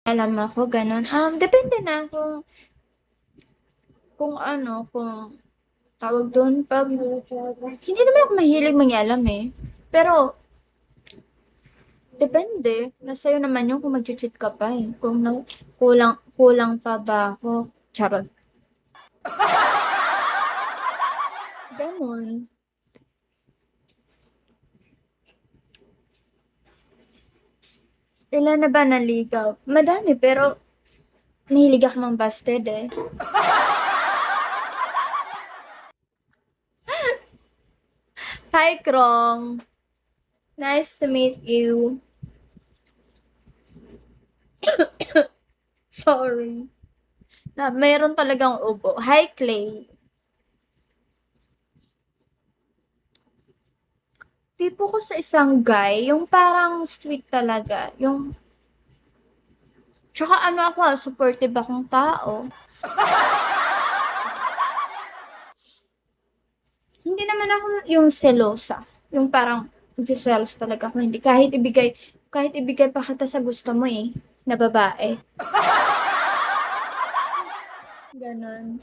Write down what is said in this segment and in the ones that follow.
alam ako, gano'n. Depende na kung ano, kung tawag do'n, 'pag hindi naman ako mahilig mangialam, eh. Pero depende, nasa sa'yo naman 'yun kung magche-cheat ka pa, eh, kung kulang kulang pa ba ako, charot, gano'n. Ilan na ba naligaw? Madami, pero mahilig ako mang-busted, eh. Hi, Krong. Nice to meet you. Sorry. Na meron talagang ubo. Hi, Clay. Tipo ko sa isang guy, yung parang sweet talaga. Yung, tsaka ano ako, supportive akong tao. Hindi naman ako yung selosa. Yung parang nagsiselos talaga ako. Hindi. Kahit ibigay pa kita sa gusto mo eh, na babae. Ganon.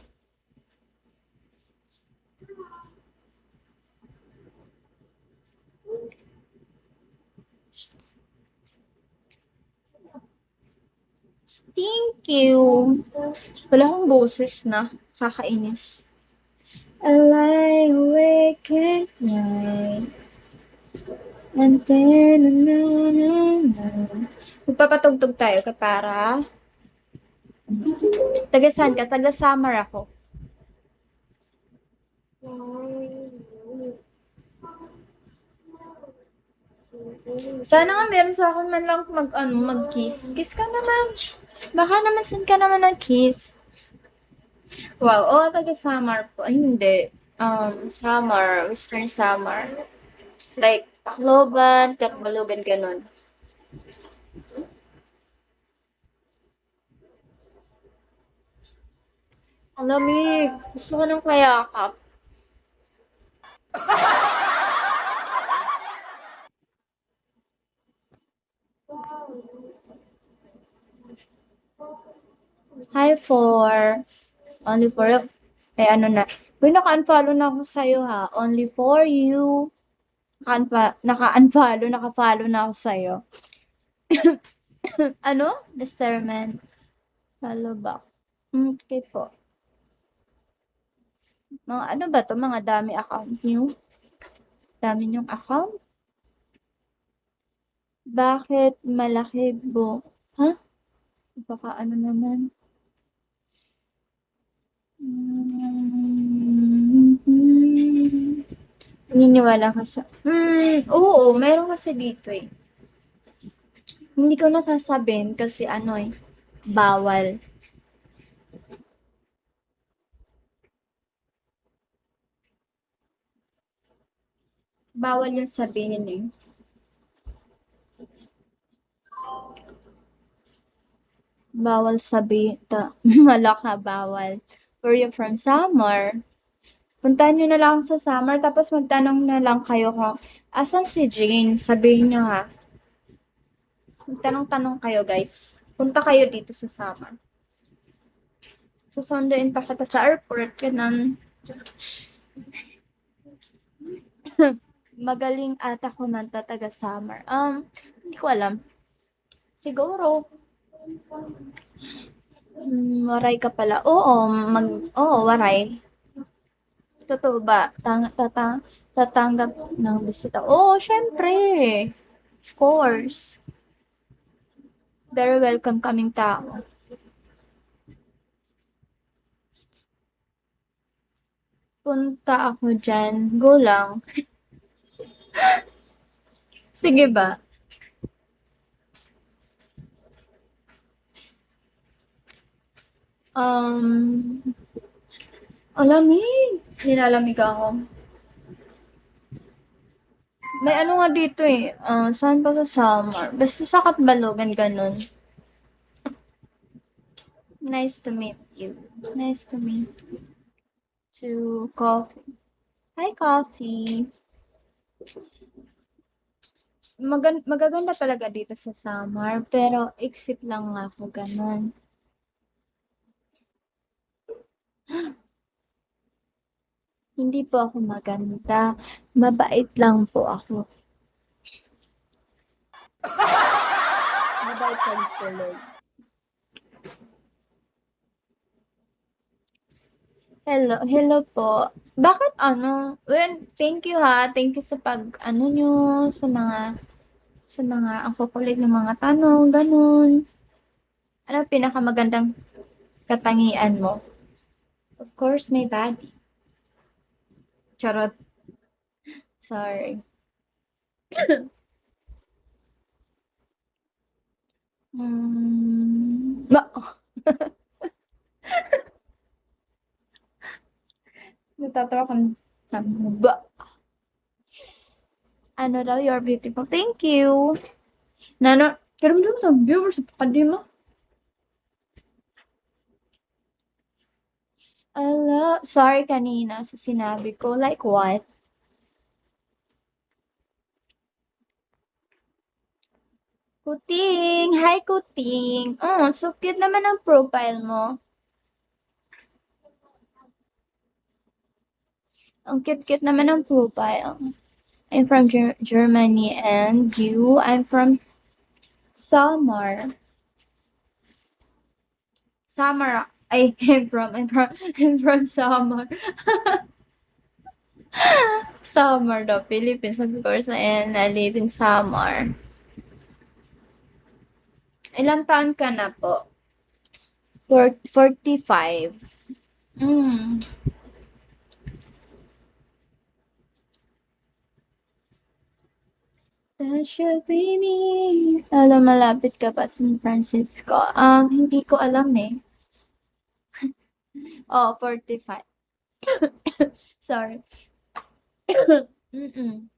Thank you. Wala akong boses na. Kakainis. I lie awake at night. And then, magpapatugtog tayo ka para. Taga saan ka? Taga Samar ako. Sana nga meron sa akin man lang mag-kiss. Kiss ka naman. Baka naman send ka naman ng kiss. Wow, oh, taga Samar po. Ay, hindi. Samar, Western Samar. Like, Tacloban, Katbalogan, ganun. Ang lamig. Gusto ko ng kayakap. Hi, only for, eh, ano na. Uy, naka-unfollow na ako sa'yo, ha. Only for you. Naka-follow na ako sa'yo. Ano? Disturbance. Follow back. Okay po. Mga ano ba 'to, mga dami account niyo? Dami niyong account? Bakit malaki ha? Baka ano naman. Naniniwala ka sa oo, meron kasi dito, eh. Hindi ko na sasabihin kasi ano, eh, bawal. Bawal yung sabihin, eh. Bawal sabihin wala ka, bawal. Where you from? Samar. Puntahan niyo na lang sa Samar tapos magtanong na lang kayo kung, "Asan si Jane?" Sabihin niyo, ha. Magtanong-tanong kayo, guys. Punta kayo dito sa Samar. Susunduin pa kita sa airport, ganun. Magaling ata kumanta taga Samar. Hindi ko alam. Siguro. Waray ka pala. Oo, waray. Totoo ba? Tatanggap ng bisita. Oo, syempre. Of course. Very welcome kaming tao. Punta ako dyan. Go lang. Sige ba? Um, Lamig. Nilalamig ako. May ano nga dito eh. Saan ba sa Samar? Basta sa Katbalogan, ganun. Nice to meet you. Nice to meet you. To Coffee. Hi, Coffee. magaganda talaga dito sa summer, pero exit lang nga ako, ganun. Hindi po ako maganda. Mabait lang po ako. Mabait lang tuloy. Hello, hello po. Bakit ano? Well, thank you ha. Thank you sa ano nyo, sa mga ang kukulit ng mga tanong, ganun. Ano ang pinakamagandang katangian mo? Of course, may body. Charot. Sorry. Ba? Natatawa ka. Ba? Ano daw, you're beautiful. Thank you. Nano, karamdam sa viewers sa pakadima. Sorry kanina sa sinabi ko. Like what? Kuting! Hi, Kuting! Oh, so cute naman ang profile mo. Ang cute-cute naman ang profile. I'm from Germany and you? I'm from Samar. Samar. I'm from Samar. Samar daw, Philippines, of course, and I live in Samar. Ilang taon ka na po? 45. Mm. That should be me. Alam, malapit ka pa San Francisco. Hindi ko alam eh. Oh, 45. Sorry. Mm-mm.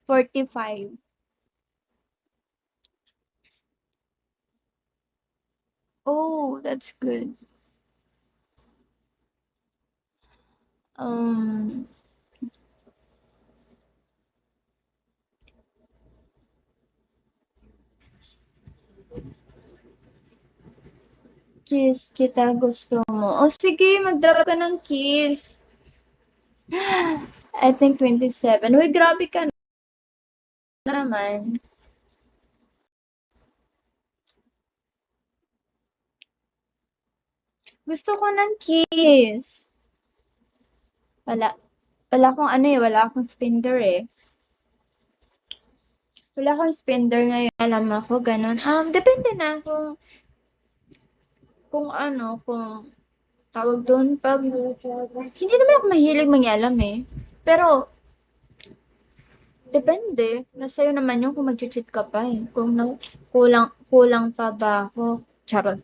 45. Oh, that's good. Um, kiss kita gusto mo. Oh, sige, mag-drop ka ng kiss. I think 27. Uy, grabe ka naman. Gusto ko ng kiss. Wala. Wala akong ano eh, wala akong spender eh. Wala akong spender ngayon. Alam ako, ganun. Depende na kung ano, kung tawag doon, pag hindi naman ako mahilig mangyalam eh. Pero, depende. Nasa'yo naman yung kung mag-cheat ka pa eh. Kung kulang pa ba ako. Charot.